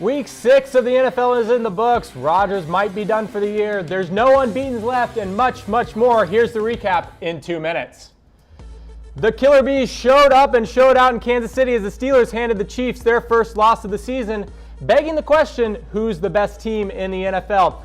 Week 6 of the NFL is in the books. Rodgers might be done for the year. There's no unbeatens left and much, much more. Here's the recap in 2 minutes. The Killer Bees showed up and showed out in Kansas City as the Steelers handed the Chiefs their first loss of the season, begging the question, who's the best team in the NFL?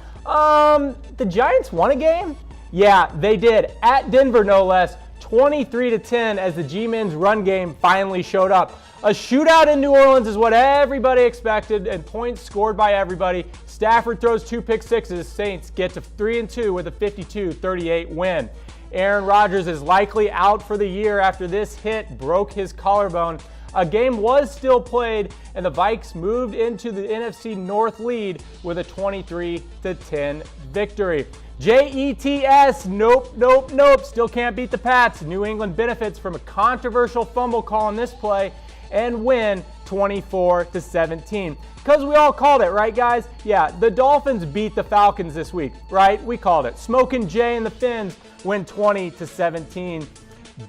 The Giants won a game? Yeah, they did. At Denver, no less. 23-10 as the G-Men's run game finally showed up. A shootout in New Orleans is what everybody expected, and points scored by everybody. Stafford throws 2 pick sixes. Saints get to 3-2 with a 52-38 win. Aaron Rodgers is likely out for the year after this hit broke his collarbone. A game was still played, and the Vikes moved into the NFC North lead with a 23-10 victory. Jets, nope, still can't beat the Pats. New England benefits from a controversial fumble call on this play and win 24-17. Because we all called it, right, guys? Yeah, the Dolphins beat the Falcons this week, right? We called it. Smokin' Jay and the Finns win 20-17.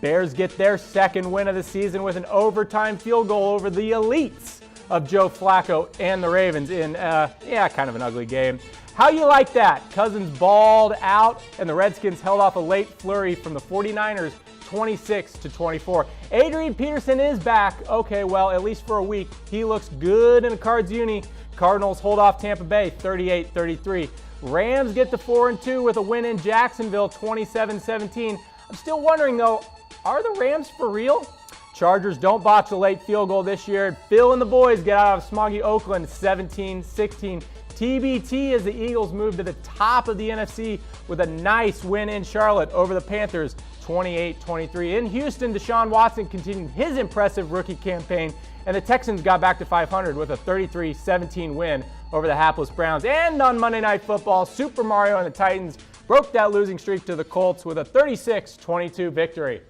Bears get their second win of the season with an overtime field goal over the elites of Joe Flacco and the Ravens in, kind of an ugly game. How you like that? Cousins balled out, and the Redskins held off a late flurry from the 49ers, 26-24. Adrian Peterson is back. Okay, well, at least for a week. He looks good in a Cards uni. Cardinals hold off Tampa Bay, 38-33. Rams get to 4-2 with a win in Jacksonville, 27-17. I'm still wondering, though, are the Rams for real? Chargers don't botch a late field goal this year. Phil and the boys get out of smoggy Oakland, 17-16. TBT as the Eagles move to the top of the NFC with a nice win in Charlotte over the Panthers, 28-23. In Houston, Deshaun Watson continued his impressive rookie campaign, and the Texans got back to 500 with a 33-17 win over the hapless Browns. And on Monday Night Football, Super Mario and the Titans broke that losing streak to the Colts with a 36-22 victory.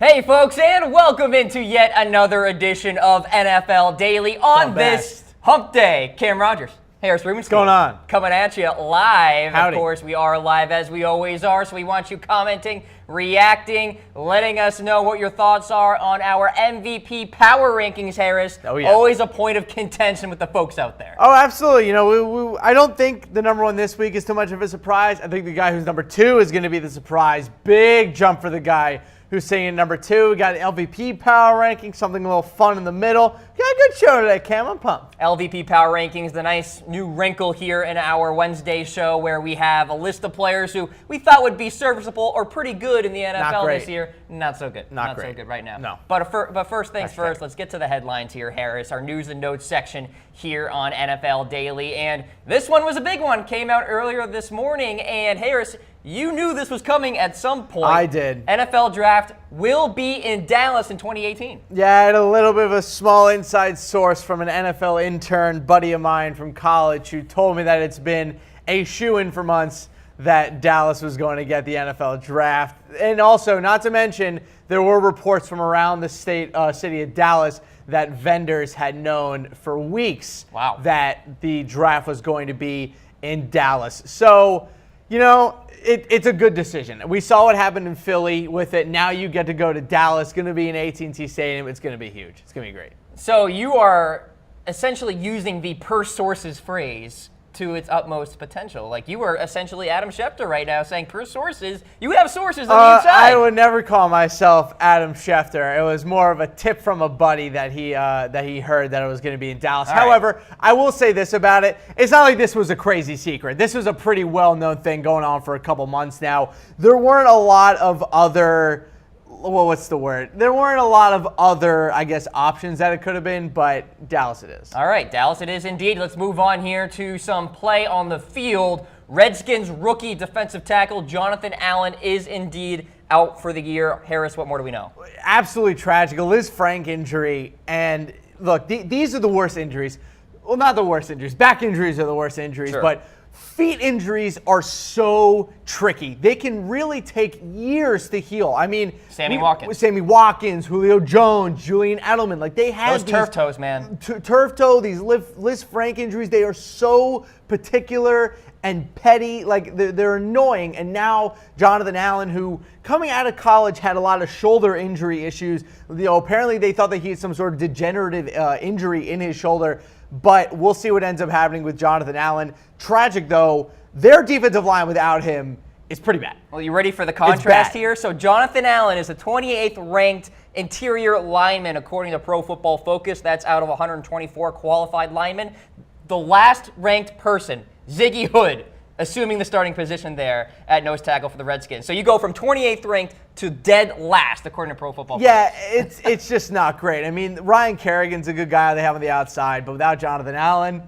Hey folks, and welcome into yet another edition of NFL Daily on this hump day. Cam Rogers, Harris Rubenstein. What's going on? Coming at you live. Howdy. Of course, we are live as we always are, so we want you commenting, reacting, letting us know what your thoughts are on our MVP power rankings, Harris. Oh, yeah. Always a point of contention with the folks out there. Oh, absolutely. You know, I don't think the number one this week is too much of a surprise. I think the guy who's number 2 is going to be the surprise. Big jump for the guy who's sitting in number 2. We got an LVP power ranking, something a little fun in the middle. We got a good show today, Cam. I'm pumped. LVP Power Rankings, the nice new wrinkle here in our Wednesday show where we have a list of players who we thought would be serviceable or pretty good in the NFL this year. Not so good. Not so good right now. No. But first things first, let's get to the headlines here, Harris, our news and notes section here on NFL Daily. And this one was a big one. Came out earlier this morning. And Harris, you knew this was coming at some point. I did. NFL Draft will be in Dallas in 2018. Yeah, I had a little bit of a small inside source from an NFL intern buddy of mine from college who told me that it's been a shoo-in for months that Dallas was going to get the NFL Draft. And also, not to mention, there were reports from around the city of Dallas that vendors had known for weeks that the draft was going to be in Dallas. So, you know, it's a good decision. We saw what happened in Philly with it. Now you get to go to Dallas. It's going to be in AT&T Stadium. It's going to be huge. It's going to be great. So you are essentially using the per sources phrase to its utmost potential. Like, you are essentially Adam Schefter right now saying per sources, you have sources on the inside. I would never call myself Adam Schefter. It was more of a tip from a buddy that he heard that it was going to be in Dallas. However, I will say this about it. It's not like this was a crazy secret. This was a pretty well-known thing going on for a couple months now. There weren't a lot of other There weren't a lot of other, I guess, options that it could have been, but Dallas it is. All right, Dallas it is indeed. Let's move on here to some play on the field. Redskins rookie defensive tackle Jonathan Allen is indeed out for the year. Harris, what more do we know? Absolutely tragic. A Liz Frank injury, and look, these are the worst injuries. Well, not the worst injuries. Back injuries are the worst injuries, Sure. but feet injuries are so tricky. They can really take years to heal. I mean, Sammy Watkins, Julio Jones, Julian Edelman, like they have those turf toes, man. Turf toe, these Liz Frank injuries, they are so particular and petty, like they're annoying. And now Jonathan Allen, who coming out of college had a lot of shoulder injury issues. Apparently they thought that he had some sort of degenerative injury in his shoulder. But we'll see what ends up happening with Jonathan Allen. Tragic, though, their defensive line without him is pretty bad. Well, you ready for the contrast here? So Jonathan Allen is the 28th ranked interior lineman according to Pro Football Focus. That's out of 124 qualified linemen. The last ranked person, Ziggy Hood, assuming the starting position there at nose tackle for the Redskins. So you go from 28th ranked to dead last, according to Pro Football Focus. Yeah, it's just not great. I mean, Ryan Kerrigan's a good guy they have on the outside, but without Jonathan Allen,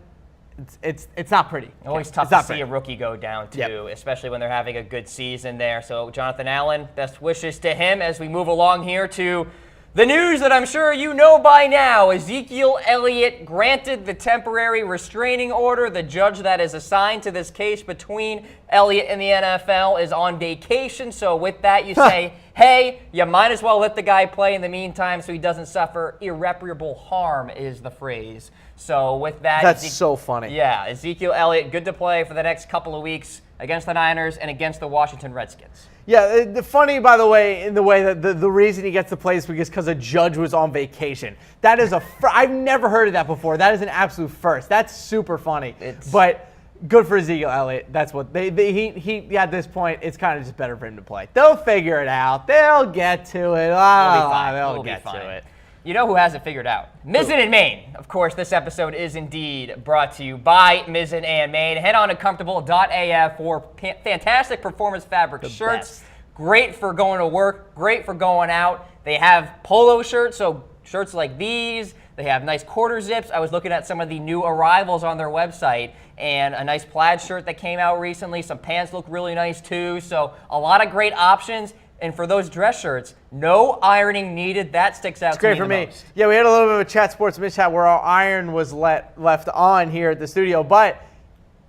it's not pretty. Always tough to see a rookie go down, too, especially when they're having a good season there. So Jonathan Allen, best wishes to him as we move along here to the news that I'm sure you know by now. Ezekiel Elliott granted the temporary restraining order. The judge that is assigned to this case between Elliott and the NFL is on vacation. So with that, you say, hey, you might as well let the guy play in the meantime so he doesn't suffer irreparable harm is the phrase. So with that. That's so funny. Yeah, Ezekiel Elliott, good to play for the next couple of weeks against the Niners and against the Washington Redskins. Yeah, the funny, by the way, in the way that the reason he gets to play is because a judge was on vacation. That is I've never heard of that before. That is an absolute first. That's super funny. But good for Ezekiel Elliott. That's what he at this point, it's kind of just better for him to play. They'll figure it out. They'll get to it. They'll get to it. You know who has it figured out? Mizzen and Main. Of course, this episode is indeed brought to you by Mizzen and Main. Head on to comfortable.af for fantastic performance fabric shirts. Best. Great for going to work, great for going out. They have polo shirts, so shirts like these. They have nice quarter zips. I was looking at some of the new arrivals on their website, and a nice plaid shirt that came out recently. Some pants look really nice too. So a lot lot of great options. And for those dress shirts, no ironing needed. That sticks out to me the most. Great for me. Yeah, we had a little bit of a Chat Sports mishap where our iron was left on here at the studio, but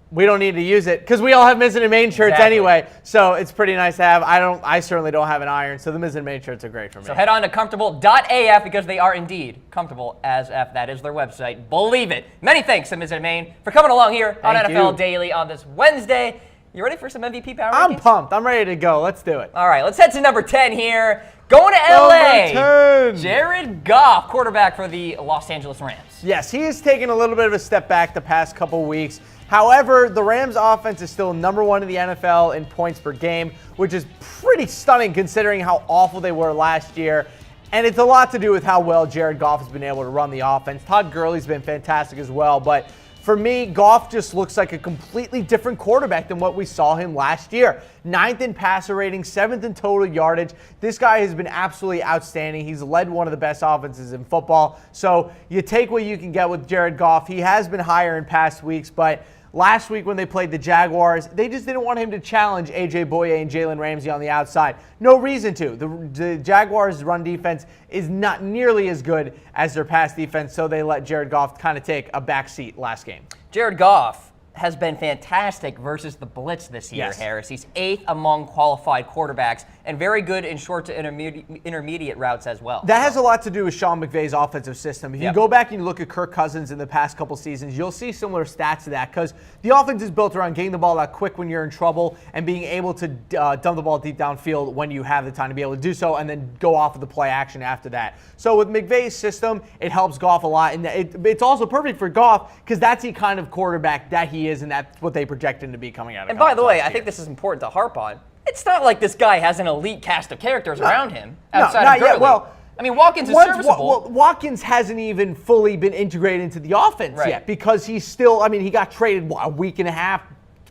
we don't need to use it because we all have Mizzen and Main shirts anyway. So it's pretty nice to have. I certainly don't have an iron, so the Mizzen and Main shirts are great for me. So head on to comfortable.af because they are indeed comfortable as F. That is their website. Believe it. Many thanks to Mizzen and Main for coming along here on NFL Daily on this Wednesday. You ready for some MVP power rankings? I'm pumped. I'm ready to go. Let's do it. All right, let's head to number 10 here. Going to LA. Jared Goff, quarterback for the Los Angeles Rams. Yes, he has taken a little bit of a step back the past couple weeks. However, the Rams offense is still number one in the NFL in points per game, which is pretty stunning considering how awful they were last year. And it's a lot to do with how well Jared Goff has been able to run the offense. Todd Gurley's been fantastic as well, but for me, Goff just looks like a completely different quarterback than what we saw him last year. 9th in passer rating, 7th in total yardage. This guy has been absolutely outstanding. He's led one of the best offenses in football. So you take what you can get with Jared Goff. He has been higher in past weeks, but last week when they played the Jaguars, they just didn't want him to challenge A.J. Boye and Jalen Ramsey on the outside. No reason to. The Jaguars' run defense is not nearly as good as their pass defense, so they let Jared Goff kind of take a back seat last game. Jared Goff has been fantastic versus the blitz this year, Harris. He's 8th among qualified quarterbacks and very good in short to intermediate routes as well. That has a lot to do with Sean McVay's offensive system. If you go back and you look at Kirk Cousins in the past couple seasons, you'll see similar stats to that because the offense is built around getting the ball out quick when you're in trouble and being able to dump the ball deep downfield when you have the time to be able to do so and then go off of the play action after that. So with McVay's system, it helps Goff a lot. And it's also perfect for Goff because that's the kind of quarterback that he is, and that's what they project him to be coming out of. And by the way, I think this is important to harp on. It's not like this guy has an elite cast of characters around him outside of Gurley. Well, I mean, Watkins is serviceable. Watkins hasn't even fully been integrated into the offense yet because he's still, I mean, he got traded a week and a half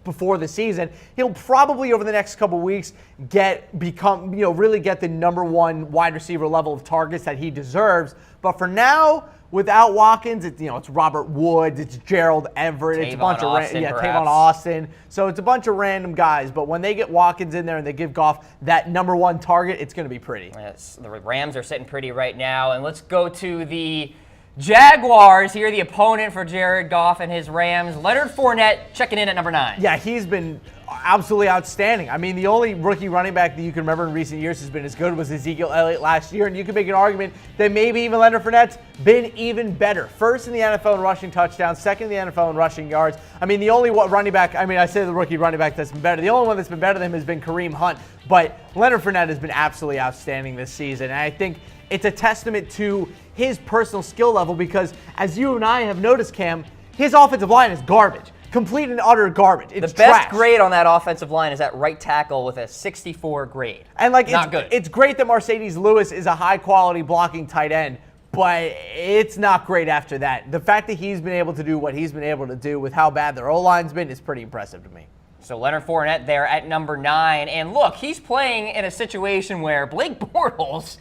before the season. He'll probably over the next couple weeks really get the number one wide receiver level of targets that he deserves. But for now, without Watkins, it's Robert Woods, it's Gerald Everett, it's a bunch of Tavon Austin. So it's a bunch of random guys. But when they get Watkins in there and they give Goff that number one target, it's going to be pretty. Yes, the Rams are sitting pretty right now. And let's go to the Jaguars here, the opponent for Jared Goff and his Rams. Leonard Fournette checking in at number 9. Yeah, he's been absolutely outstanding. I mean, the only rookie running back that you can remember in recent years has been as good was Ezekiel Elliott last year, and you can make an argument that maybe even Leonard Fournette's been even better. First in the NFL in rushing touchdowns, second in the NFL in rushing yards. I mean, the only running back, I say the rookie running back that's been better. The only one that's been better than him has been Kareem Hunt, but Leonard Fournette has been absolutely outstanding this season, and I think it's a testament to his personal skill level because, as you and I have noticed, Cam, his offensive line is garbage. Complete and utter garbage. It's the best trash. grade on that offensive line is at right tackle with a 64 grade. And not good. It's great that Mercedes Lewis is a high-quality blocking tight end, but it's not great after that. The fact that he's been able to do what he's been able to do with how bad their O-line's been is pretty impressive to me. So Leonard Fournette there at number 9. And look, he's playing in a situation where Blake Bortles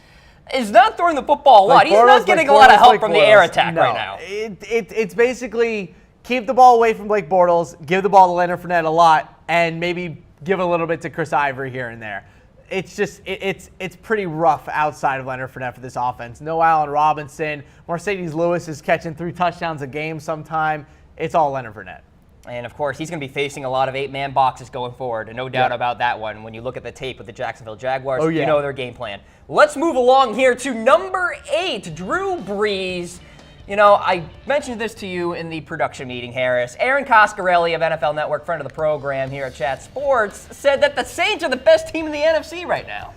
is not throwing the football a lot. He's not getting a lot of help from the air attack right now. It's basically keep the ball away from Blake Bortles, give the ball to Leonard Fournette a lot, and maybe give a little bit to Chris Ivory here and there. It's just it's pretty rough outside of Leonard Fournette for this offense. No Allen Robinson. Mercedes Lewis is catching 3 touchdowns a game sometime. It's all Leonard Fournette. And, of course, he's going to be facing a lot of 8-man boxes going forward, and no doubt about that one. When you look at the tape with the Jacksonville Jaguars, you know their game plan. Let's move along here to number 8, Drew Brees. You know, I mentioned this to you in the production meeting, Harris. Aaron Coscarelli of NFL Network, friend of the program here at Chat Sports, said that the Saints are the best team in the NFC right now.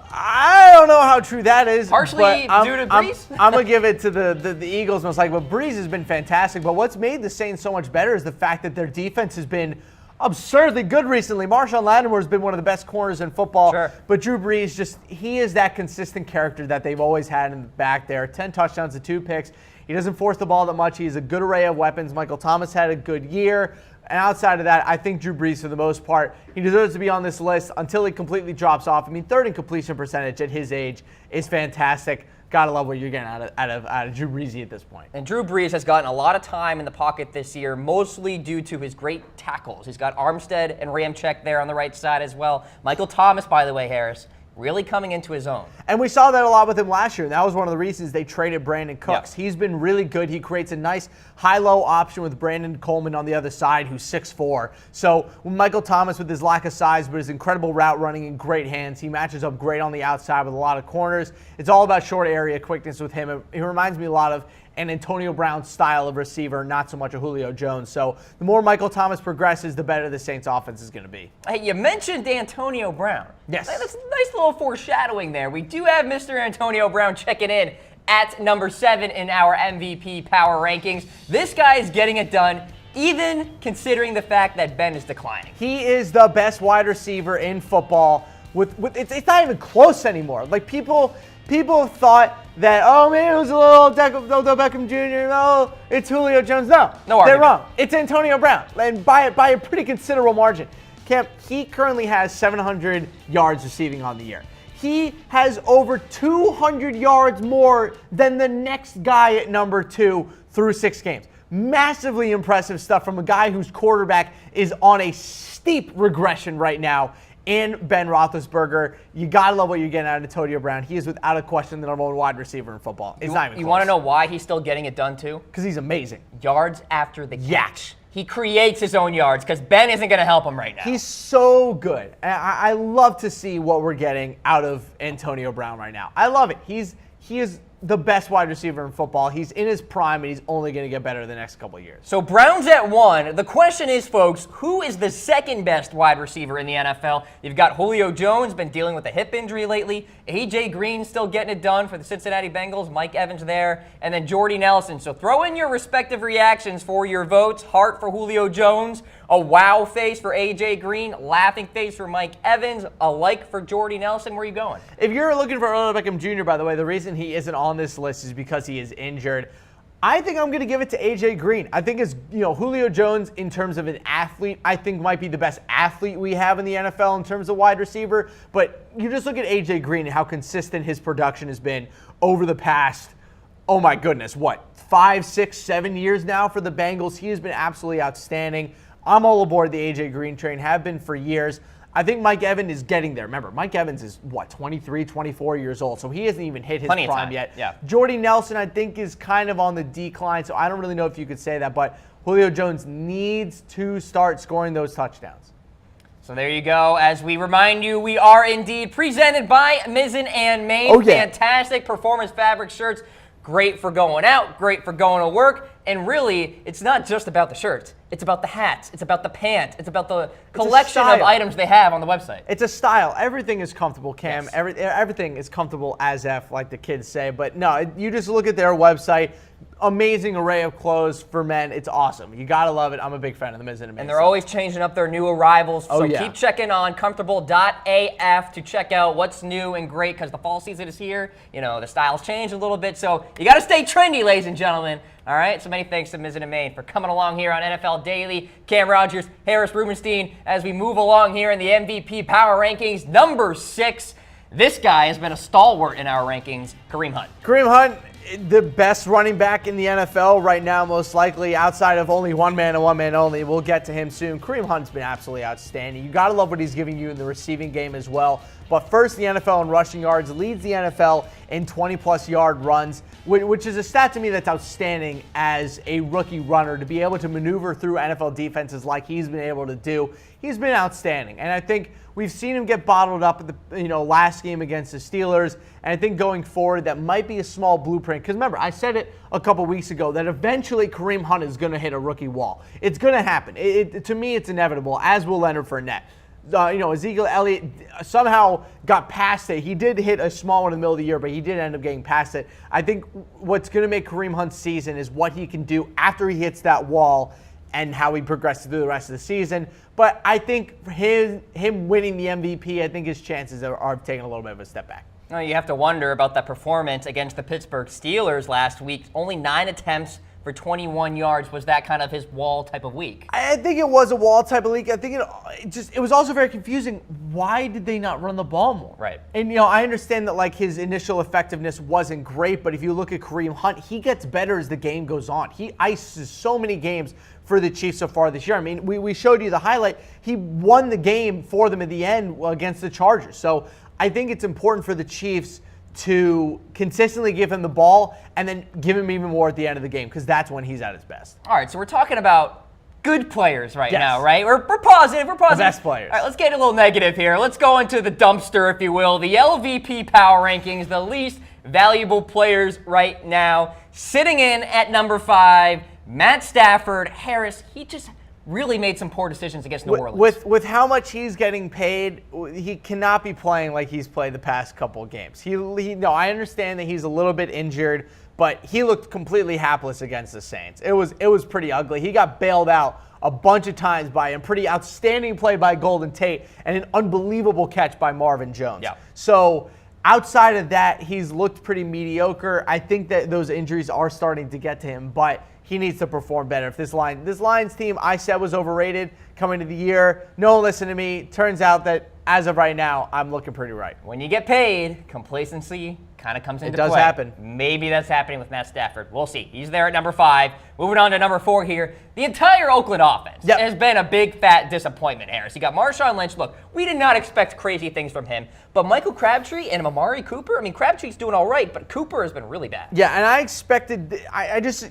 I don't know how true that is. Partially due to Brees? I'm going to give it to the Eagles most likely. But Brees has been fantastic. But what's made the Saints so much better is the fact that their defense has been absurdly good recently. Marshawn Lattimore has been one of the best corners in football. Sure. But Drew Brees, he is that consistent character that they've always had in the back there. 10 touchdowns to 2 picks. He doesn't force the ball that much. He has a good array of weapons. Michael Thomas had a good year. And outside of that, I think Drew Brees, for the most part, he deserves to be on this list until he completely drops off. I mean, third in completion percentage at his age is fantastic. Gotta love what you're getting out of Drew Brees at this point. And Drew Brees has gotten a lot of time in the pocket this year, mostly due to his great tackles. He's got Armstead and Ramczyk there on the right side as well. Michael Thomas, by the way, Harris, really coming into his own. And we saw that a lot with him last year, and that was one of the reasons they traded Brandon Cooks. Yep. He's been really good. He creates a nice high-low option with Brandon Coleman on the other side, who's 6'4". So Michael Thomas, with his lack of size but his incredible route running and great hands, he matches up great on the outside with a lot of corners. It's all about short area quickness with him. It reminds me a lot of an Antonio Brown style of receiver, not so much a Julio Jones. So the more Michael Thomas progresses, the better the Saints offense is going to be. Hey, you mentioned Antonio Brown. Yes. That's a nice little foreshadowing there. We do have Mr. Antonio Brown checking in at number 7 in our MVP power rankings. This guy is getting it done, even considering the fact that Ben is declining. He is the best wide receiver in football. It's not even close anymore. Like people thought that, oh man, it was a little Odell Beckham Jr. No, it's Julio Jones. No, they're wrong. It's Antonio Brown, and by a pretty considerable margin. Camp, he currently has 700 yards receiving on the year. He has over 200 yards more than the next guy at number 2 through 6 games. Massively impressive stuff from a guy whose quarterback is on a steep regression right now in Ben Roethlisberger. You got to love what you're getting out of Antonio Brown. He is without a question the number 1 wide receiver in football. It's not even close. You want to know why he's still getting it done too? Because he's amazing. Yards after the catch. He creates his own yards because Ben isn't going to help him right now. He's so good. And I love to see what we're getting out of Antonio Brown right now. I love it. He is the best wide receiver in football. He's in his prime, and he's only going to get better the next couple of years. So Brown's at 1. The question is, folks, who is the second best wide receiver in the NFL? You've got Julio Jones, been dealing with a hip injury lately. A.J. Green still getting it done for the Cincinnati Bengals. Mike Evans there. And then Jordy Nelson. So throw in your respective reactions for your votes. Heart for Julio Jones. A wow face for A.J. Green. Laughing face for Mike Evans. A like for Jordy Nelson. Where are you going? If you're looking for Odell Beckham Jr., by the way, the reason he isn't on this list is because he is injured. I think I'm going to give it to A.J. Green. I think Julio Jones, in terms of an athlete, I think might be the best athlete we have in the NFL in terms of wide receiver. But you just look at A.J. Green and how consistent his production has been over the past, oh my goodness, 5, 6, 7 years now for the Bengals. He has been absolutely outstanding. I'm all aboard the A.J. Green train, have been for years. I think Mike Evans is getting there. Remember, Mike Evans is, 23, 24 years old, so he hasn't even hit his prime yet. Yeah. Jordy Nelson, I think, is kind of on the decline, so I don't really know if you could say that, but Julio Jones needs to start scoring those touchdowns. So there you go. As we remind you, we are indeed presented by Mizzen and Main. Oh, yeah. Fantastic performance fabric shirts. Great for going out, great for going to work. And really, it's not just about the shirts. It's about the hats. It's about the pants. It's about the collection of items they have on the website. It's a style. Everything is comfortable, Cam. Yes. Everything is comfortable as F, like the kids say. But no, you just look at their website. Amazing array of clothes for men. It's awesome. You got to love it. I'm a big fan of the Mizzen and Main. And they're always changing up their new arrivals. So yeah. keep checking on comfortable.af to check out what's new and great because the fall season is here. You know, the styles change a little bit. So you got to stay trendy, ladies and gentlemen. All right, so many thanks to Mizzen and Main for coming along here on NFL Daily. Cam Rogers, Harris Rubenstein, as we move along here in the MVP Power Rankings. Number 6, this guy has been a stalwart in our rankings, Kareem Hunt. Kareem Hunt, the best running back in the NFL right now, most likely, outside of only one man and one man only. We'll get to him soon. Kareem Hunt's been absolutely outstanding. You got to love what he's giving you in the receiving game as well. But first, the NFL in rushing yards, leads the NFL in 20-plus yard runs, which is a stat to me that's outstanding as a rookie runner to be able to maneuver through NFL defenses like he's been able to do. He's been outstanding, and I think we've seen him get bottled up at the last game against the Steelers, and I think going forward that might be a small blueprint. Because remember, I said it a couple weeks ago that eventually Kareem Hunt is going to hit a rookie wall. It's going to happen. To me, it's inevitable, as will Leonard Fournette. Ezekiel Elliott somehow got past it. He did hit a small one in the middle of the year, but he did end up getting past it. I think what's going to make Kareem Hunt's season is what he can do after he hits that wall and how he progresses through the rest of the season. But I think him winning the MVP, I think his chances are taking a little bit of a step back. Now, you have to wonder about that performance against the Pittsburgh Steelers last week. Only 9 attempts for 21 yards. Was that kind of his wall type of week? I think it was a wall type of league. I think it was also very confusing. Why did they not run the ball more? Right. And I understand that his initial effectiveness wasn't great, but if you look at Kareem Hunt, he gets better as the game goes on. He ices so many games for the Chiefs so far this year. I mean, we showed you the highlight. He won the game for them at the end against the Chargers. So I think it's important for the Chiefs to consistently give him the ball and then give him even more at the end of the game because that's when he's at his best. All right, so we're talking about good players right Yes. now, right? We're positive. We're positive. The best players. All right, let's get a little negative here. Let's go into the dumpster, if you will. The LVP Power Rankings, the least valuable players right now. Sitting in at number 5, Matt Stafford. Harris, he just really made some poor decisions against New Orleans. With how much he's getting paid, he cannot be playing like he's played the past couple of games. I understand that he's a little bit injured, but he looked completely hapless against the Saints. It was pretty ugly. He got bailed out a bunch of times by a pretty outstanding play by Golden Tate and an unbelievable catch by Marvin Jones. Yeah. So outside of that, he's looked pretty mediocre. I think that those injuries are starting to get to him, but he needs to perform better. If this Lions team I said was overrated coming to the year, no one listened to me. Turns out that as of right now, I'm looking pretty right. When you get paid, complacency kind of comes into play. It does happen. Maybe that's happening with Matt Stafford. We'll see. He's there at number 5. Moving on to number 4 here. The entire Oakland offense has been a big, fat disappointment, Harris. You got Marshawn Lynch. Look, we did not expect crazy things from him. But Michael Crabtree and Amari Cooper, I mean, Crabtree's doing all right, but Cooper has been really bad. Yeah, and I expected,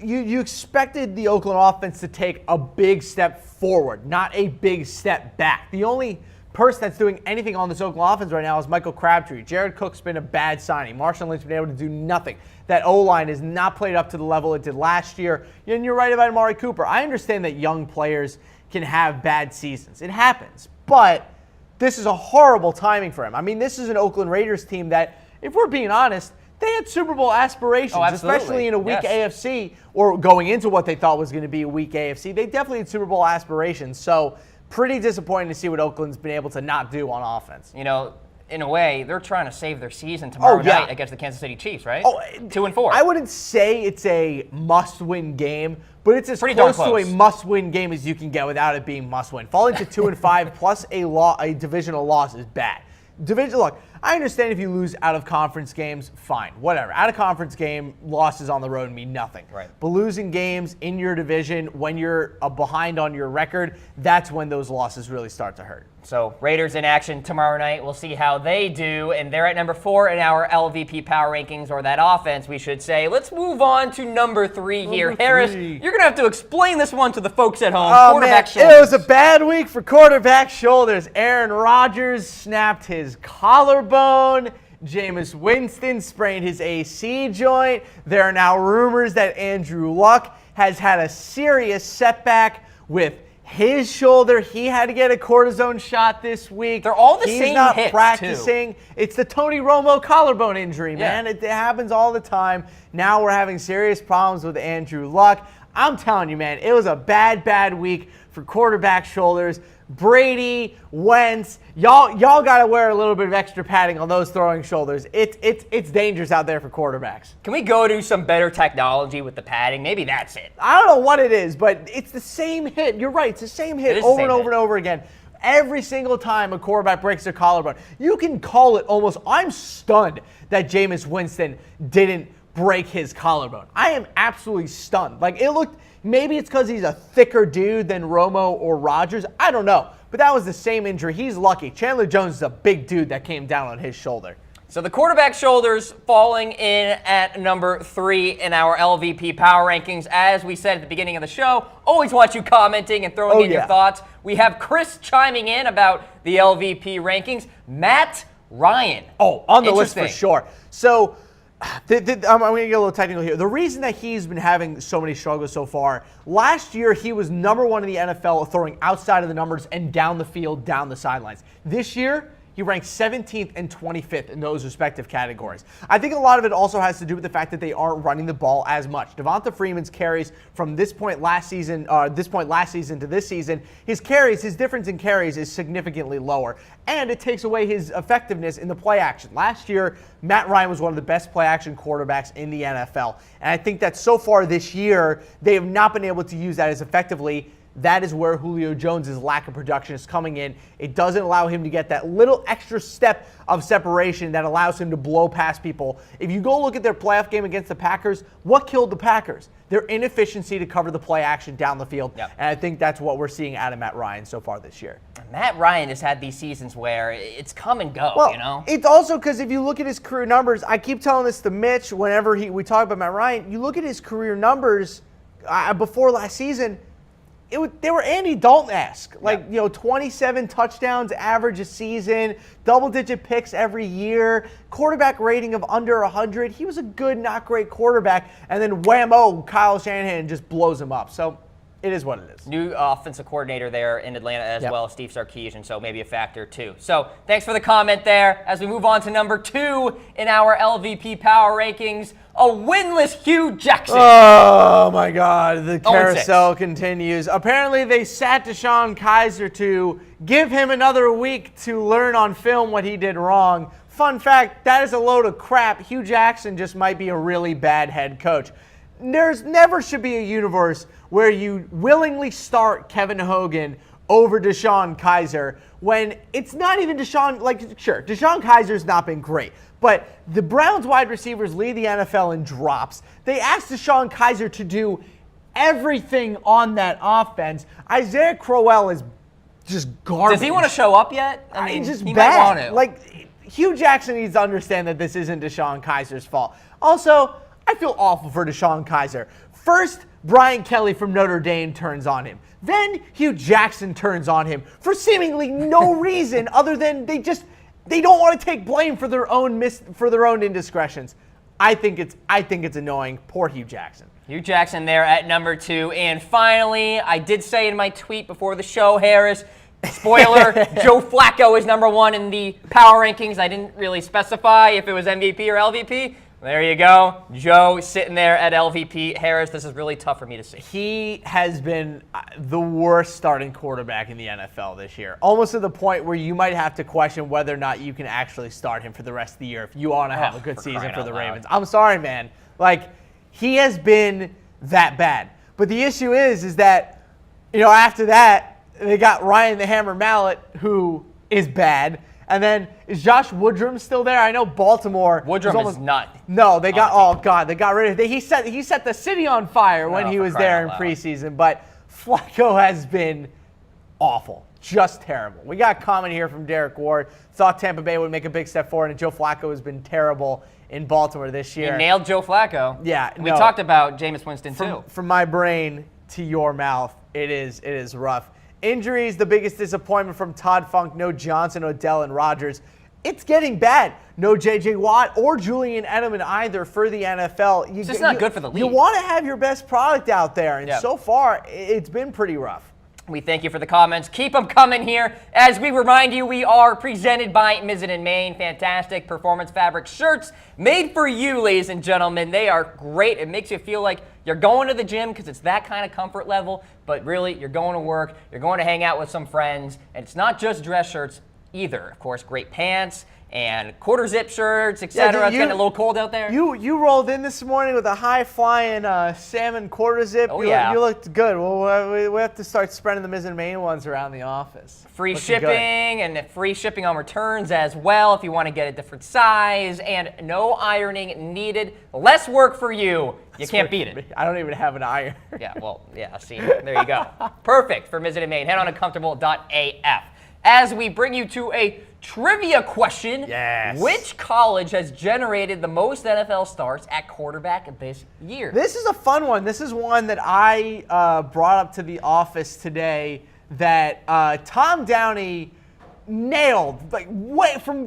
you expected the Oakland offense to take a big step forward, not a big step back. The only person that's doing anything on this Oakland offense right now is Michael Crabtree. Jared Cook's been a bad signing. Marshawn Lynch's been able to do nothing. That O-line has not played up to the level it did last year. And you're right about Amari Cooper. I understand that young players can have bad seasons. It happens. But this is a horrible timing for him. I mean, this is an Oakland Raiders team that, if we're being honest, they had Super Bowl aspirations, especially in a weak AFC, or going into what they thought was going to be a weak AFC. They definitely had Super Bowl aspirations. So pretty disappointing to see what Oakland's been able to not do on offense. In a way, they're trying to save their season tomorrow night against the Kansas City Chiefs, right? 2-4. I wouldn't say it's a must-win game, but it's as close to a must-win game as you can get without it being must-win. Falling to 2-5 plus a divisional loss is bad. Look, I understand if you lose out-of-conference games, fine, whatever. Out-of-conference game, losses on the road mean nothing. Right. But losing games in your division when you're behind on your record, that's when those losses really start to hurt. So Raiders in action tomorrow night. We'll see how they do. And they're at number 4 in our LVP power rankings, or that offense, we should say. Let's move on to number 3 here. Harris, you're going to have to explain this one to the folks at home. Oh, man, it was a bad week for quarterback shoulders. Aaron Rodgers snapped his collarbone. Jameis Winston sprained his AC joint. There are now rumors that Andrew Luck has had a serious setback with his shoulder. He had to get a cortisone shot this week. They're all the same He's not hits, practicing. too. It's the Tony Romo collarbone injury, man. Yeah. It happens all the time. Now we're having serious problems with Andrew Luck. I'm telling you, man, it was a bad week for quarterback shoulders. Brady, Wentz, y'all got to wear a little bit of extra padding on those throwing shoulders. It's dangerous out there for quarterbacks. Can we go to some better technology with the padding? Maybe that's it. I don't know what it is, but it's the same hit. You're right. It's the same hit over and over and over again. Every single time a quarterback breaks their collarbone, you can call it almost. I'm stunned that Jameis Winston didn't break his collarbone. I am absolutely stunned. Like, it looked, maybe it's because he's a thicker dude than Romo or Rodgers. I don't know. But that was the same injury. He's lucky. Chandler Jones is a big dude that came down on his shoulder. So the quarterback shoulders falling in at number 3 in our LVP power rankings. As we said at the beginning of the show, always want you commenting and throwing in your thoughts. We have Chris chiming in about the LVP rankings. Matt Ryan. Oh, on the list for sure. So I'm going to get a little technical here. The reason that he's been having so many struggles so far, last year he was number 1 in the NFL throwing outside of the numbers and down the field, down the sidelines. This year, he ranked 17th and 25th in those respective categories. I think a lot of it also has to do with the fact that they aren't running the ball as much. Devonta Freeman's carries from this point last season to this season, his difference in carries is significantly lower, and it takes away his effectiveness in the play action. Last year, Matt Ryan was one of the best play action quarterbacks in the NFL, and I think that so far this year, they have not been able to use that as effectively. That is where Julio Jones' lack of production is coming in. It doesn't allow him to get that little extra step of separation that allows him to blow past people. If you go look at their playoff game against the Packers, what killed the Packers? Their inefficiency to cover the play action down the field. Yep. And I think that's what we're seeing out of Matt Ryan so far this year. Matt Ryan has had these seasons where it's come and go, well, you know? It's also because if you look at his career numbers, I keep telling this to Mitch whenever we talk about Matt Ryan, you look at his career numbers before last season, they were Andy Dalton-esque. 27 touchdowns average a season, double-digit picks every year, quarterback rating of under 100. He was a good, not great quarterback, and then whammo, Kyle Shanahan just blows him up. So it is what it is. New offensive coordinator there in Atlanta as well, Steve Sarkisian, so maybe a factor too. So thanks for the comment there. As we move on to number 2 in our LVP power rankings, a winless Hugh Jackson. Oh, my God. The carousel continues. Apparently, they sat DeShone Kizer to give him another week to learn on film what he did wrong. Fun fact, that is a load of crap. Hugh Jackson just might be a really bad head coach. There's never should be a universe where you willingly start Kevin Hogan over DeShone Kizer when it's not even DeShone. Sure, DeShone Kizer's not been great, but the Browns wide receivers lead the NFL in drops. They asked DeShone Kizer to do everything on that offense. Isaiah Crowell is just garbage. Does he want to show up yet? I mean, just he bad. might want to. Hugh Jackson needs to understand that this isn't DeShone Kizer's fault. Also, I feel awful for DeShone Kizer. First, Brian Kelly from Notre Dame turns on him. Then Hugh Jackson turns on him for seemingly no reason other than they don't want to take blame for their own indiscretions. I think it's annoying. Poor Hugh Jackson. Hugh Jackson there at number 2. And finally, I did say in my tweet before the show, Harris, spoiler, Joe Flacco is number 1 in the power rankings. I didn't really specify if it was MVP or LVP. There you go. Joe sitting there at LVP. Harris, this is really tough for me to see. He has been the worst starting quarterback in the NFL this year, almost to the point where you might have to question whether or not you can actually start him for the rest of the year if you want to have a good season for the Ravens. I'm sorry, man. He has been that bad. But the issue is that, after that, they got Ryan the Hammer Mallett, who is bad. And then, is Josh Woodrum still there? I know Baltimore. Woodrum is not. No, they got. Oh God, they got rid of. He set the city on fire when he was there in preseason. But Flacco has been awful, just terrible. We got a comment here from Derek Ward. Thought Tampa Bay would make a big step forward, and Joe Flacco has been terrible in Baltimore this year. You nailed Joe Flacco. Yeah, we talked about Jameis Winston too. From my brain to your mouth, it is rough. Injuries, the biggest disappointment from Todd Funk, no Johnson, Odell, and Rodgers. It's getting bad. No J.J. Watt or Julian Edelman either for the NFL. It's just not good for the league. You want to have your best product out there, and so far, it's been pretty rough. We thank you for the comments. Keep them coming here. As we remind you, we are presented by Mizzen & Main. Fantastic performance fabric shirts made for you, ladies and gentlemen. They are great. It makes you feel like you're going to the gym because it's that kind of comfort level, but really you're going to work, you're going to hang out with some friends, and it's not just dress shirts either. Of course, great pants and quarter zip shirts, etc. It's getting a little cold out there. You rolled in this morning with a high-flying salmon quarter zip. Oh, you looked good. Well, we have to start spreading the Mizzen & Main ones around the office. Free shipping and free shipping on returns as well if you want to get a different size, and no ironing needed. Less work for you. You can't beat it. I don't even have an iron. See, there you go. Perfect for Mizzen & Main. Head on to comfortable.af. As we bring you to a trivia question, which college has generated the most NFL starts at quarterback this year? This is a fun one. This is one that I brought up to the office today that Tom Downey nailed.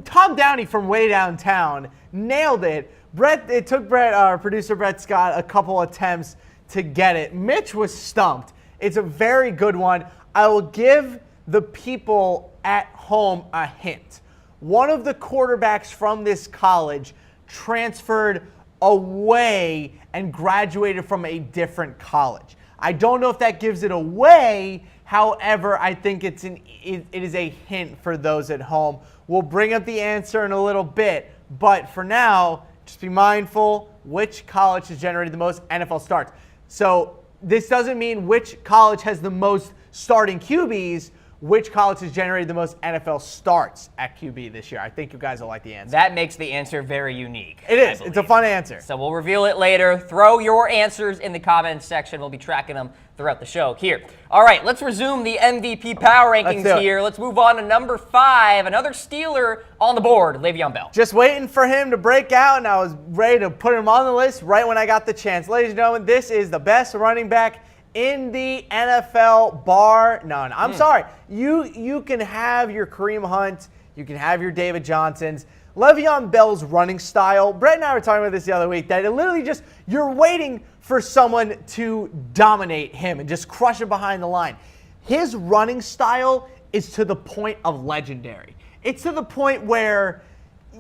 Tom Downey from way downtown nailed it. It took producer Brett Scott a couple attempts to get it. Mitch was stumped. It's a very good one. I will give the people at home a hint. One of the quarterbacks from this college transferred away and graduated from a different college. I don't know if that gives it away. However, I think it is a hint for those at home. We'll bring up the answer in a little bit, but for now, just be mindful which college has generated the most NFL starts. So this doesn't mean which college has the most starting QBs, which college has generated the most NFL starts at QB this year. I think you guys will like the answer. That makes the answer very unique. It is. It's a fun answer. So we'll reveal it later. Throw your answers in the comments section. We'll be tracking them throughout the show here. All right, let's resume the MVP power rankings here. Let's move on to number 5. Another Steeler on the board, Le'Veon Bell. Just waiting for him to break out, and I was ready to put him on the list right when I got the chance. Ladies and gentlemen, this is the best running back in the NFL bar none. I'm sorry. You can have your Kareem Hunt. You can have your David Johnsons. Le'Veon Bell's running style, Brett and I were talking about this the other week, that it literally just, you're waiting for someone to dominate him and just crush him behind the line. His running style is to the point of legendary. It's to the point where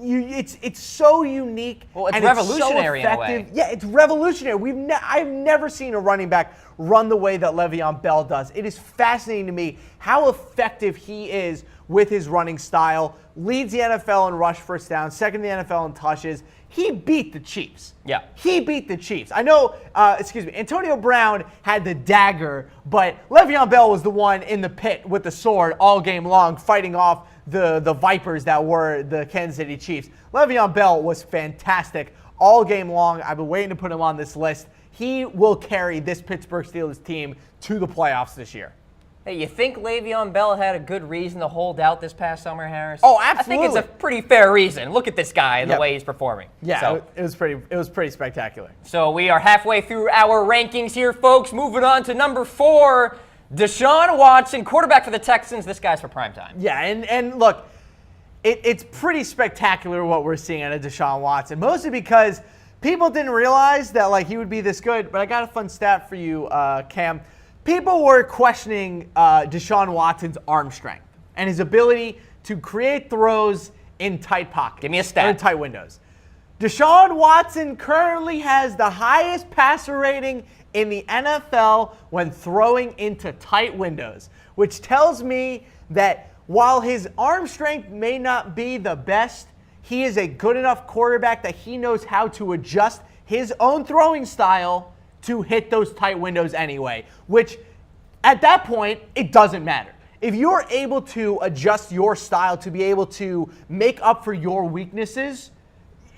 it's so unique. Well, it's revolutionary it's so effective. in a way. Yeah, it's revolutionary. I've never seen a running back run the way that Le'Veon Bell does. It is fascinating to me how effective he is with his running style. Leads the NFL in rush first down, second in the NFL in touches. He beat the Chiefs. Yeah. He beat the Chiefs. I know, Antonio Brown had the dagger, but Le'Veon Bell was the one in the pit with the sword all game long, fighting off the Vipers that were the Kansas City Chiefs. Le'Veon Bell was fantastic all game long. I've been waiting to put him on this list. He will carry this Pittsburgh Steelers team to the playoffs this year. Hey, you think Le'Veon Bell had a good reason to hold out this past summer, Harris? Oh, absolutely. I think it's a pretty fair reason. Look at this guy and the way he's performing. Yeah, so, it was pretty spectacular. So we are halfway through our rankings here, folks. Moving on to number 4, Deshaun Watson, quarterback for the Texans. This guy's for primetime. Yeah, and look, it's pretty spectacular what we're seeing out of Deshaun Watson, mostly because people didn't realize that he would be this good. But I got a fun stat for you, Cam. People were questioning Deshaun Watson's arm strength and his ability to create throws in tight pockets. Give me a stat. Or in tight windows. Deshaun Watson currently has the highest passer rating in the NFL when throwing into tight windows, which tells me that while his arm strength may not be the best, he is a good enough quarterback that he knows how to adjust his own throwing style to hit those tight windows anyway, which at that point, it doesn't matter. if you're able to adjust your style to be able to make up for your weaknesses,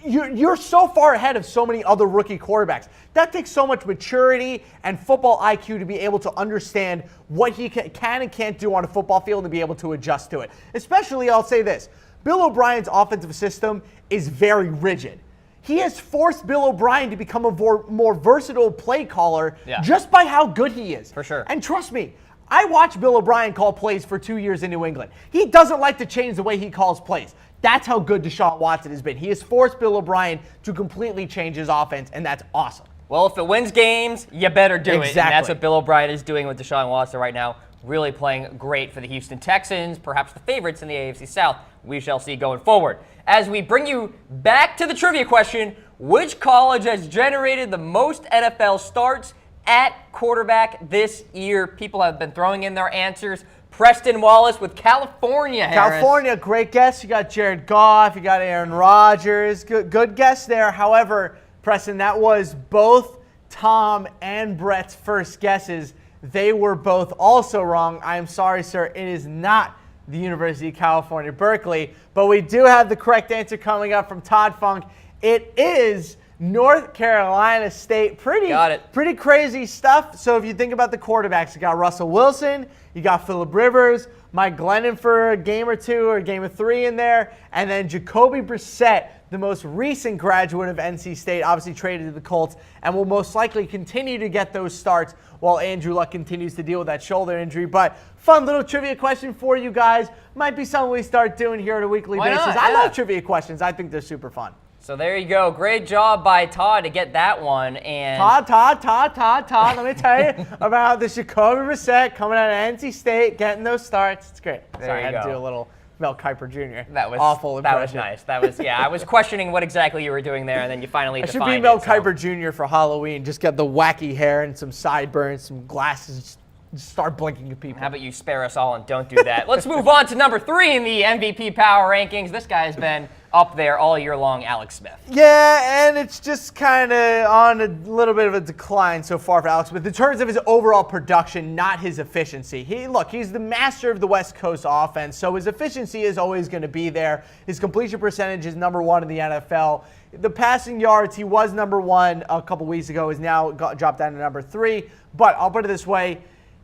you're so far ahead of so many other rookie quarterbacks. That takes so much maturity and football IQ to be able to understand what he can and can't do on a football field and be able to adjust to it. Especially, I'll say this, Bill O'Brien's offensive system is very rigid. He has forced Bill O'Brien to become a more versatile play caller just by how good he is. For sure. And trust me, I watched Bill O'Brien call plays for 2 years in New England. He doesn't like to change the way he calls plays. That's how good Deshaun Watson has been. He has forced Bill O'Brien to completely change his offense, and that's awesome. Well, if it wins games, you better do it. Exactly. And that's what Bill O'Brien is doing with Deshaun Watson right now. Really playing great for the Houston Texans, perhaps the favorites in the AFC South. We shall see going forward. As we bring you back to the trivia question, which college has generated the most NFL starts at quarterback this year? People have been throwing in their answers. Preston Wallace with California, Harris. California, great guess. You got Jared Goff, you got Aaron Rodgers. Good guess there. However, Preston, that was both Tom and Brett's first guesses. They were both also wrong. I am sorry, sir. It is not the University of California, Berkeley. But we do have the correct answer coming up from Todd Funk. It is North Carolina State. Pretty crazy stuff. So if you think about the quarterbacks, you got Russell Wilson, you got Phillip Rivers, Mike Glennon for a game or two or a game of three in there, and then Jacoby Brissett, the most recent graduate of NC State, obviously traded to the Colts, and will most likely continue to get those starts while Andrew Luck continues to deal with that shoulder injury. But fun little trivia question for you guys. Might be something we start doing here on a weekly basis. Not? I love trivia questions. I think they're super fun. So there you go. Great job by Todd to get that one. And Todd. Let me tell you about the Jacoby Brissett coming out of NC State, getting those starts. It's great. Sorry, I had to do a little Mel Kiper Jr. That was awful impression. That was nice. I was questioning what exactly you were doing there, and then you finally defined it. I should be Mel Kiper Jr. for Halloween. Just get the wacky hair and some sideburns, some glasses. Just start blinking at people. How about you spare us all and don't do that? Let's move on to number 3 in the MVP power rankings. This guy has been up there all year long, Alex Smith. Yeah, and it's just kind of on a little bit of a decline so far for Alex Smith in terms of his overall production, not his efficiency. He's the master of the West Coast offense, so his efficiency is always going to be there. His completion percentage is number 1 in the NFL. The passing yards, he was number 1 a couple weeks ago, is now dropped down to number 3. But I'll put it this way,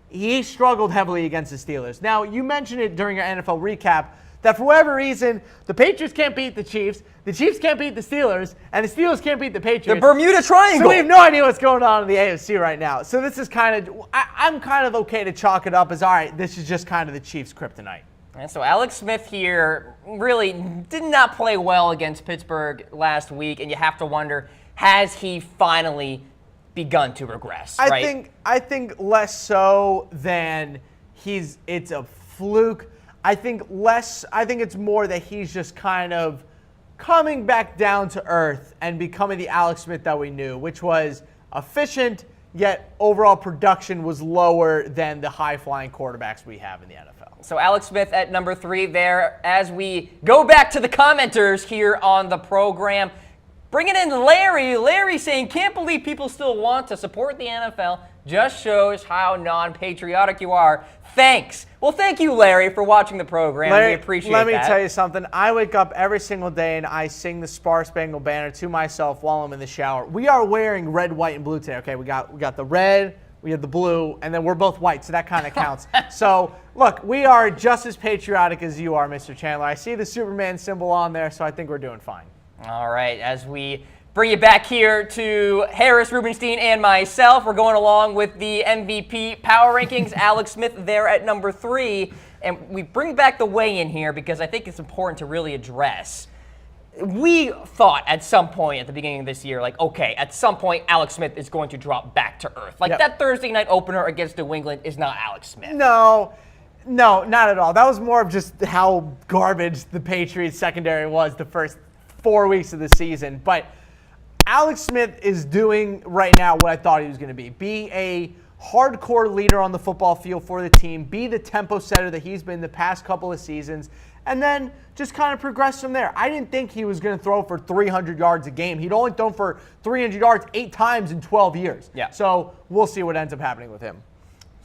he struggled heavily against the Steelers. Now, you mentioned it during your NFL recap, that for whatever reason, the Patriots can't beat the Chiefs can't beat the Steelers, and the Steelers can't beat the Patriots. The Bermuda Triangle. So we have no idea what's going on in the AFC right now. So this is I'm kind of okay to chalk it up as, all right, this is just kind of the Chiefs' kryptonite. And so Alex Smith here really did not play well against Pittsburgh last week, and you have to wonder, has he finally begun to regress? Right? I think less so than it's a fluke. I think it's more that he's just kind of coming back down to earth and becoming the Alex Smith that we knew, which was efficient, yet overall production was lower than the high-flying quarterbacks we have in the NFL. So Alex Smith at number 3 there. As we go back to the commenters here on the program, bringing in Larry saying, can't believe people still want to support the NFL. Just shows how non-patriotic you are. Thanks. Well, thank you, Larry, for watching the program. Larry, we appreciate that. Let me tell you something. I wake up every single day and I sing the Star Spangled Banner to myself while I'm in the shower. We are wearing red, white, and blue today. Okay, we got the red, we have the blue, and then we're both white, so that kind of counts. So, look, we are just as patriotic as you are, Mr. Chandler. I see the Superman symbol on there, so I think we're doing fine. All right, as we bring you back here to Harris, Rubenstein, and myself. We're going along with the MVP power rankings. Alex Smith there at number 3. And we bring back the weigh-in here because I think it's important to really address. We thought at some point at the beginning of this year, like, okay, at some point Alex Smith is going to drop back to earth. Like that Thursday night opener against New England is not Alex Smith. No, not at all. That was more of just how garbage the Patriots secondary was the first 4 weeks of the season. But Alex Smith is doing right now what I thought he was going to be a hardcore leader on the football field for the team, be the tempo setter that he's been the past couple of seasons, and then just kind of progress from there. I didn't think he was going to throw for 300 yards a game. He'd only thrown for 300 yards 8 times in 12 years. Yeah. So we'll see what ends up happening with him.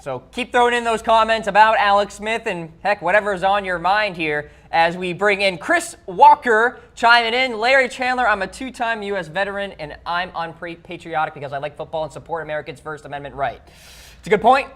So keep throwing in those comments about Alex Smith and, heck, whatever's on your mind here as we bring in Chris Walker chiming in. Larry Chandler, I'm a 2-time U.S. veteran, and I'm unpatriotic because I like football and support Americans' First Amendment right. It's a good point.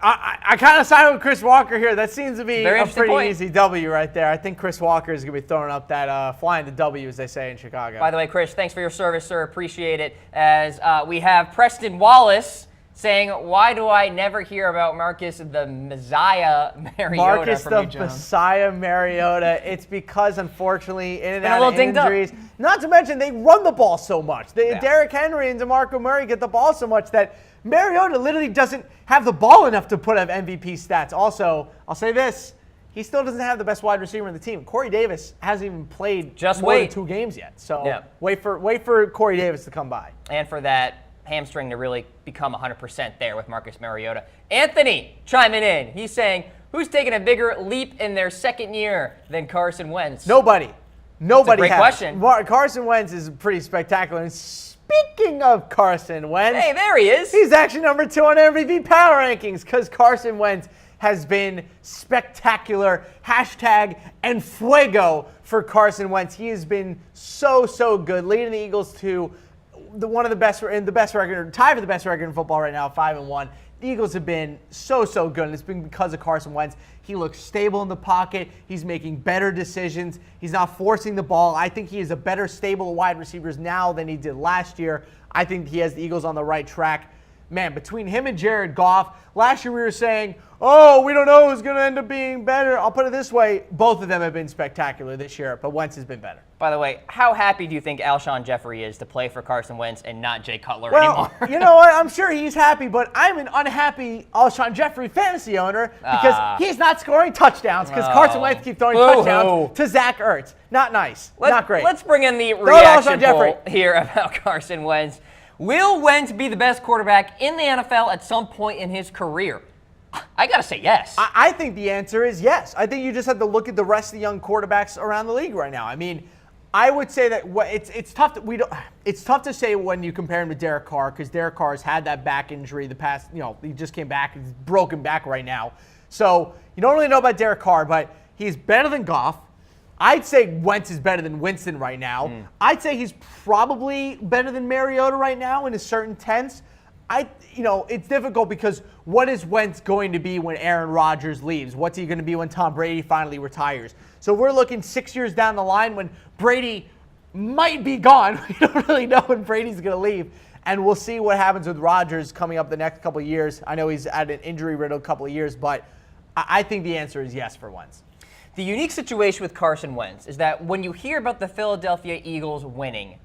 I kind of side with Chris Walker here. That seems to be a pretty point. easy W right there. I think Chris Walker is going to be throwing up that flying the W, as they say in Chicago. By the way, Chris, thanks for your service, sir. Appreciate it. As we have Preston Wallace saying, why do I never hear about Marcus the Messiah Mariota Marcus from the you, Jones? Messiah Mariota. It's because, unfortunately, in and been a out little of dinged up. injuries. Not to mention, they run the ball so much. Yeah. Derrick Henry and DeMarco Murray get the ball so much that Mariota literally doesn't have the ball enough to put up MVP stats. Also, I'll say this. He still doesn't have the best wide receiver in the team. Corey Davis hasn't even played more than 2 games yet. So wait for Corey Davis to come by. And for that hamstring to really become 100% there with Marcus Mariota. Anthony chiming in. He's saying, who's taking a bigger leap in their second year than Carson Wentz? Nobody. Nobody That's a great has. question. Carson Wentz is pretty spectacular. And speaking of Carson Wentz, Hey, there he is. he's actually number 2 on MVP power rankings because Carson Wentz has been spectacular. Hashtag and fuego for Carson Wentz. He has been so good, leading the Eagles to one of the best record, tied for the best record in football right now, 5-1. The Eagles have been so good, and it's been because of Carson Wentz. He looks stable in the pocket. He's making better decisions. He's not forcing the ball. I think he is a better stable of wide receivers now than he did last year. I think he has the Eagles on the right track. Man, between him and Jared Goff, last year we were saying, oh, we don't know who's going to end up being better. I'll put it this way. Both of them have been spectacular this year, but Wentz has been better. By the way, how happy do you think Alshon Jeffrey is to play for Carson Wentz and not Jay Cutler Well, anymore? you know what? I'm sure he's happy, but I'm an unhappy Alshon Jeffrey fantasy owner because he's not scoring touchdowns because Carson Wentz keeps throwing touchdowns to Zach Ertz. Not nice. Not great. Let's bring in the Alshon reaction Jeffrey poll here about Carson Wentz. Will Wentz be the best quarterback in the NFL at some point in his career? I got to say yes. I think the answer is yes. I think you just have to look at the rest of the young quarterbacks around the league right now. I mean, I would say that it's tough to say when you compare him to Derek Carr because Derek Carr has had that back injury the past, he just came back, he's broken back right now. So you don't really know about Derek Carr, but he's better than Goff. I'd say Wentz is better than Winston right now. I'd say he's probably better than Mariota right now in a certain tense. It's difficult because what is Wentz going to be when Aaron Rodgers leaves? What's he going to be when Tom Brady finally retires? So we're looking 6 years down the line when Brady might be gone. We don't really know when Brady's going to leave. And we'll see what happens with Rodgers coming up the next couple of years. I know he's had an injury-riddled couple of years, but I think the answer is yes for Wentz. The unique situation with Carson Wentz is that when you hear about the Philadelphia Eagles winning,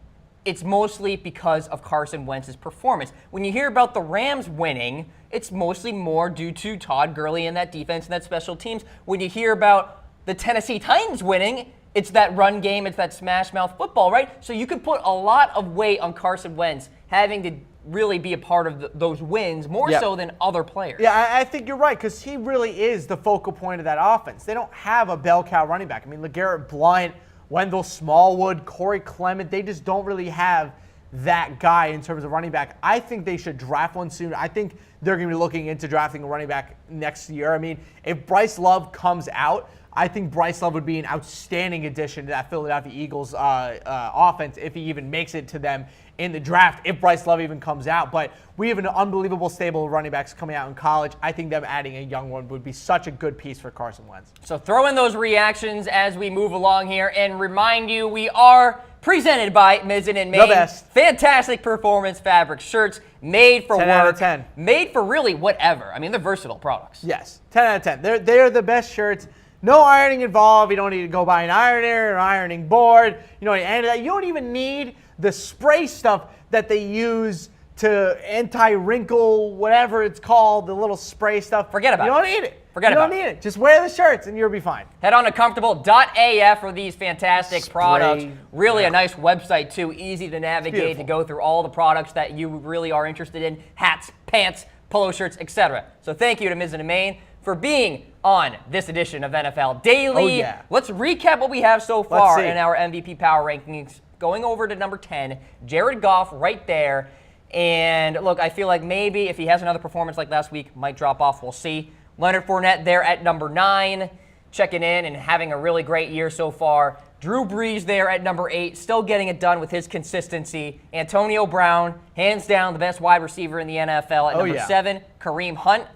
it's mostly because of Carson Wentz's performance. When you hear about the Rams winning, it's mostly more due to Todd Gurley and that defense and that special teams. When you hear about the Tennessee Titans winning, it's that run game, it's that smash mouth football, right? So you can put a lot of weight on Carson Wentz having to really be a part of those wins more so than other players. Yeah, I think you're right because he really is the focal point of that offense. They don't have a bell cow running back. I mean, LeGarrette Blount, Wendell Smallwood, Corey Clement, they just don't really have that guy in terms of running back. I think they should draft one soon. I think they're going to be looking into drafting a running back next year. I mean, if Bryce Love comes out, I think Bryce Love would be an outstanding addition to that Philadelphia Eagles offense if he even makes it to them in the draft, if Bryce Love even comes out. But we have an unbelievable stable of running backs coming out in college. I think them adding a young one would be such a good piece for Carson Wentz. So throw in those reactions as we move along here and remind you we are presented by Mizzen and Main. The best. Fantastic performance fabric shirts made for 10 work. out of 10. Made for really whatever. I mean, they're versatile products. Yes, 10 out of 10. They're the best shirts. No ironing involved. You don't need to go buy an ironer or ironing board. You don't even need the spray stuff that they use to anti-wrinkle, whatever it's called, the little spray stuff. Forget about it. You don't need it. You don't need it. Just wear the shirts and you'll be fine. Head on to comfortable.af for these fantastic products. Really a nice website too, easy to navigate, to go through all the products that you really are interested in, hats, pants, polo shirts, etc. So thank you to Mizzen and Main for being on this edition of NFL Daily. Oh, yeah. Let's recap what we have so far in our MVP power rankings. Going over to number 10, Jared Goff right there. And look, I feel like maybe if he has another performance like last week, might drop off. We'll see. Leonard Fournette there at number 9, checking in and having a really great year so far. Drew Brees there at number 8, still getting it done with his consistency. Antonio Brown, hands down the best wide receiver in the NFL at number 7. Kareem Hunt,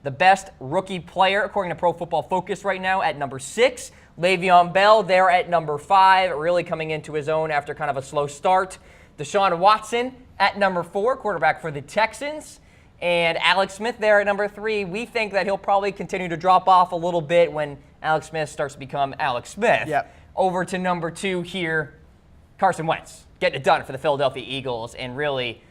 the best rookie player according to Pro Football Focus right now at number 6. Le'Veon Bell there at number 5, really coming into his own after kind of a slow start. Deshaun Watson at number 4, quarterback for the Texans. And Alex Smith there at number 3. We think that he'll probably continue to drop off a little bit when Alex Smith starts to become Alex Smith. Yep. Over to number 2 here, Carson Wentz, getting it done for the Philadelphia Eagles, and really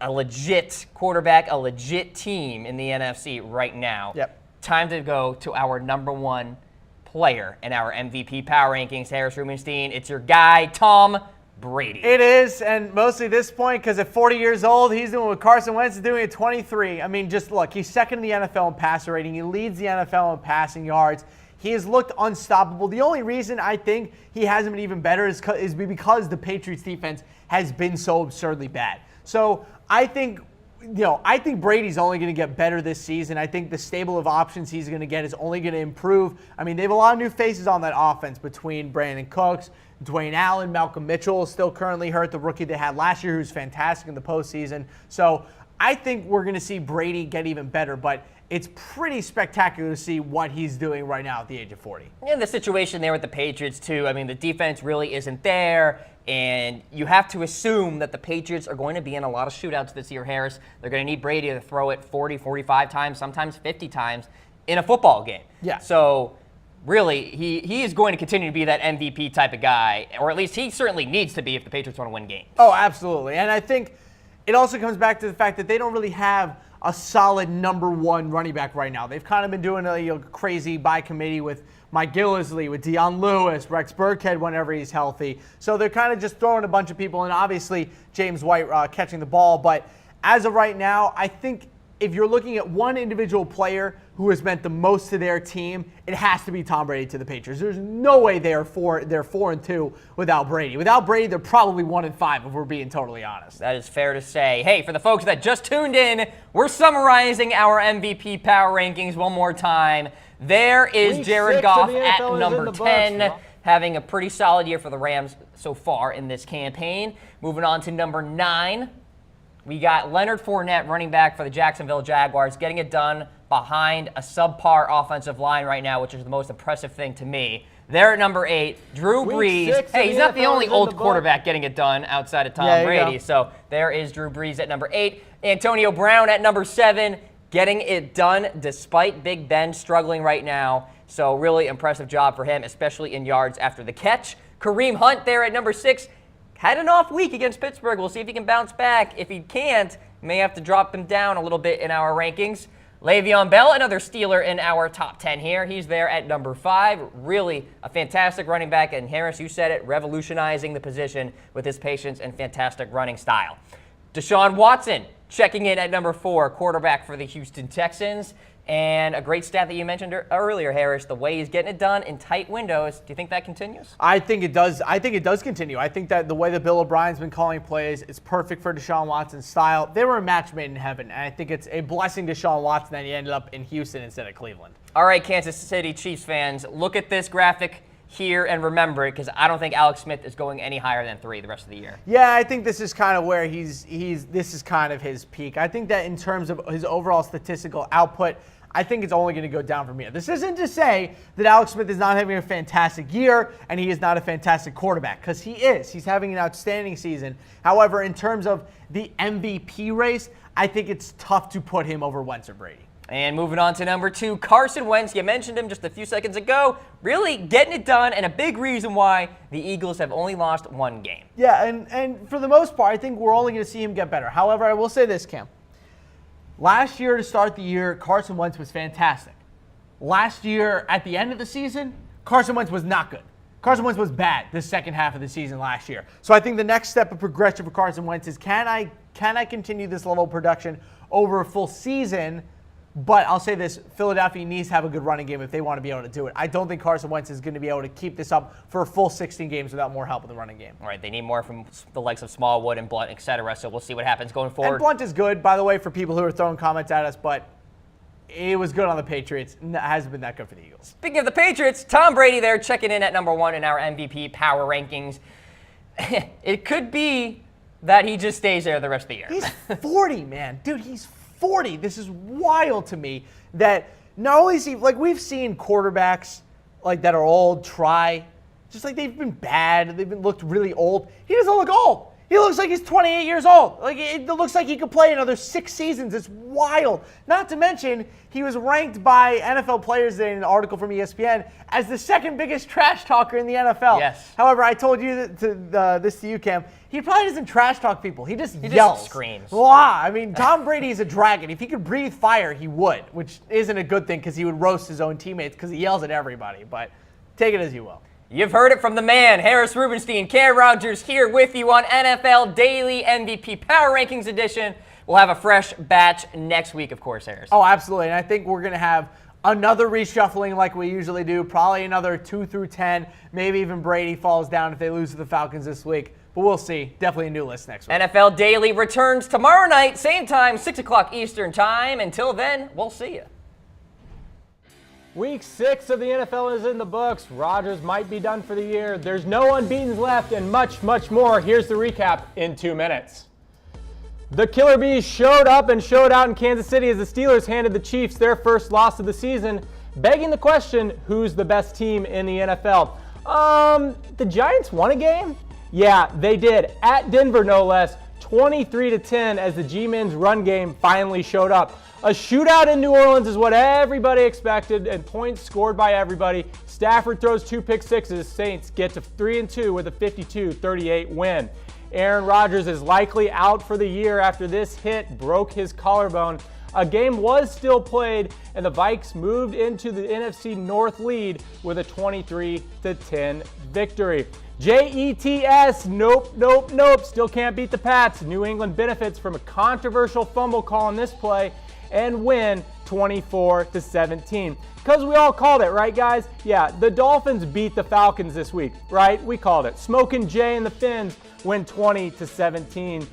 a legit quarterback, a legit team in the NFC right now. Yep. Time to go to our number 1 player in our MVP power rankings, Harris Rubenstein. It's your guy, Tom Brady. It is, and mostly this point because at 40 years old, he's doing what Carson Wentz is doing at 23. I mean, just look, he's second in the NFL in passer rating. He leads the NFL in passing yards. He has looked unstoppable. The only reason I think he hasn't been even better is because the Patriots defense has been so absurdly bad. So I think Brady's only going to get better this season. I think the stable of options he's going to get is only going to improve. I mean, they have a lot of new faces on that offense between Brandon Cooks, Dwayne Allen, Malcolm Mitchell is still currently hurt, the rookie they had last year who's fantastic in the postseason. So I think we're going to see Brady get even better, but it's pretty spectacular to see what he's doing right now at the age of 40. And the situation there with the Patriots, too. I mean, the defense really isn't there, and you have to assume that the Patriots are going to be in a lot of shootouts this year, Harris. They're going to need Brady to throw it 40, 45 times, sometimes 50 times in a football game. Yeah. So really, he is going to continue to be that MVP type of guy, or at least he certainly needs to be if the Patriots want to win games. Oh, absolutely. And I think it also comes back to the fact that they don't really have a solid number 1 running back right now. They've kind of been doing a crazy by committee with Mike Gillislee, with Deion Lewis, Rex Burkhead whenever he's healthy. So they're kind of just throwing a bunch of people in, obviously James White catching the ball. But as of right now, I think if you're looking at one individual player who has meant the most to their team, it has to be Tom Brady to the Patriots. There's no way they're 4-2 without Brady. Without Brady, they're probably 1-5 if we're being totally honest. That is fair to say. Hey, for the folks that just tuned in, we're summarizing our MVP power rankings one more time. There is Week Jared 6 Goff of the at NFL is number in the books. 10, having a pretty solid year for the Rams so far in this campaign. Moving on to number 9. We got Leonard Fournette, running back for the Jacksonville Jaguars, getting it done behind a subpar offensive line right now, which is the most impressive thing to me. There at number 8, Drew Week Brees. 6 Hey, of he's the not the NFL only is in old the quarterback getting it done outside of Tom Yeah, you Brady. go. So there is Drew Brees at number 8. Antonio Brown at number 7, getting it done despite Big Ben struggling right now. So really impressive job for him, especially in yards after the catch. Kareem Hunt there at number 6. Had an off week against Pittsburgh. We'll see if he can bounce back. If he can't, may have to drop him down a little bit in our rankings. Le'Veon Bell, another Steeler in our top 10 here. He's there at number 5. Really a fantastic running back. And Harris, you said it, revolutionizing the position with his patience and fantastic running style. Deshaun Watson checking in at number 4, quarterback for the Houston Texans. And a great stat that you mentioned earlier, Harris, the way he's getting it done in tight windows. Do you think that continues? I think it does. I think it does continue. I think that the way that Bill O'Brien's been calling plays is perfect for Deshaun Watson's style. They were a match made in heaven, and I think it's a blessing to Deshaun Watson that he ended up in Houston instead of Cleveland. All right, Kansas City Chiefs fans, look at this graphic here and remember it, because I don't think Alex Smith is going any higher than 3 the rest of the year. Yeah, I think this is kind of where this is kind of his peak. I think that in terms of his overall statistical output, I think it's only going to go down from here. This isn't to say that Alex Smith is not having a fantastic year and he is not a fantastic quarterback, because he is. He's having an outstanding season. However, in terms of the MVP race, I think it's tough to put him over Wentz or Brady. And moving on to number 2, Carson Wentz. You mentioned him just a few seconds ago. Really getting it done, and a big reason why the Eagles have only lost 1 game. Yeah, and for the most part, I think we're only going to see him get better. However, I will say this, Cam. Last year, to start the year, Carson Wentz was fantastic. Last year, at the end of the season, Carson Wentz was not good. Carson Wentz was bad the second half of the season last year. So I think the next step of progression for Carson Wentz is, can I continue this level of production over a full season But I'll say this, Philadelphia needs to have a good running game if they want to be able to do it. I don't think Carson Wentz is going to be able to keep this up for a full 16 games without more help in the running game. All right, they need more from the likes of Smallwood and Blunt, et cetera, so we'll see what happens going forward. And Blunt is good, by the way, for people who are throwing comments at us, but it was good on the Patriots. It hasn't been that good for the Eagles. Speaking of the Patriots, Tom Brady there checking in at number 1 in our MVP power rankings. It could be that he just stays there the rest of the year. He's 40, man. Dude, he's 40. This is wild to me that not only is he, like, we've seen quarterbacks like that are old try, just like they've been bad, they've been looked really old. He doesn't look old. He looks like he's 28 years old. Like, it looks like he could play another 6 seasons. It's wild. Not to mention, he was ranked by NFL Players Today in an article from ESPN as the second biggest trash talker in the NFL. Yes. However, I told you this to you, Cam. He probably doesn't trash talk people. He just yells. Just screams. Blah. I mean, Tom Brady is a dragon. If he could breathe fire, he would, which isn't a good thing because he would roast his own teammates because he yells at everybody. But take it as you will. You've heard it from the man, Harris Rubenstein. Cam Rogers here with you on NFL Daily MVP Power Rankings Edition. We'll have a fresh batch next week, of course, Harris. Oh, absolutely. And I think we're going to have another reshuffling like we usually do, probably another 2 through 10. Maybe even Brady falls down if they lose to the Falcons this week. But we'll see. Definitely a new list next week. NFL Daily returns tomorrow night, same time, 6 o'clock Eastern Time. Until then, we'll see you. Week 6 of the NFL is in the books. Rodgers might be done for the year. There's no unbeatens left and much, much more. Here's the recap in 2 minutes. The Killer Bees showed up and showed out in Kansas City as the Steelers handed the Chiefs their first loss of the season, begging the question, who's the best team in the NFL? The Giants won a game? Yeah, they did. At Denver, no less. 23-10 as the G-Men's run game finally showed up. A shootout in New Orleans is what everybody expected, and points scored by everybody. Stafford throws 2 pick sixes. Saints get to 3-2 with a 52-38 win. Aaron Rodgers is likely out for the year after this hit broke his collarbone. A game was still played, and the Vikes moved into the NFC North lead with a 23-10 victory. Jets, nope, still can't beat the Pats. New England benefits from a controversial fumble call on this play and win 24-17. Because we all called it, right, guys? Yeah, the Dolphins beat the Falcons this week, right? We called it. Smokin' Jay and the Finns win 20-17.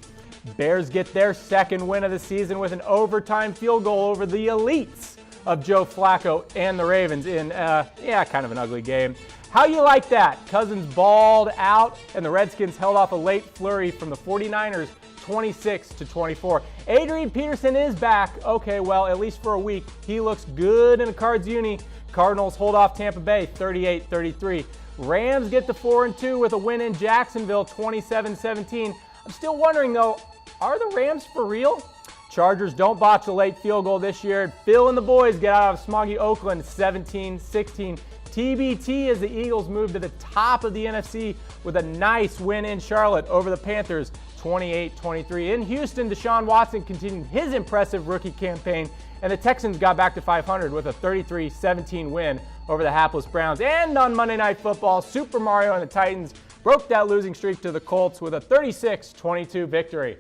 Bears get their second win of the season with an overtime field goal over the elites of Joe Flacco and the Ravens in, kind of an ugly game. How you like that? Cousins balled out, and the Redskins held off a late flurry from the 49ers, 26-24. Adrian Peterson is back. Okay, well, at least for a week. He looks good in a Cards uni. Cardinals hold off Tampa Bay, 38-33. Rams get to 4-2 with a win in Jacksonville, 27-17. I'm still wondering, though, are the Rams for real? Chargers don't botch a late field goal this year. Phil and the boys get out of smoggy Oakland, 17-16. TBT as the Eagles move to the top of the NFC with a nice win in Charlotte over the Panthers, 28-23. In Houston, Deshaun Watson continued his impressive rookie campaign, and the Texans got back to 500 with a 33-17 win over the hapless Browns. And on Monday Night Football, Super Mario and the Titans broke that losing streak to the Colts with a 36-22 victory.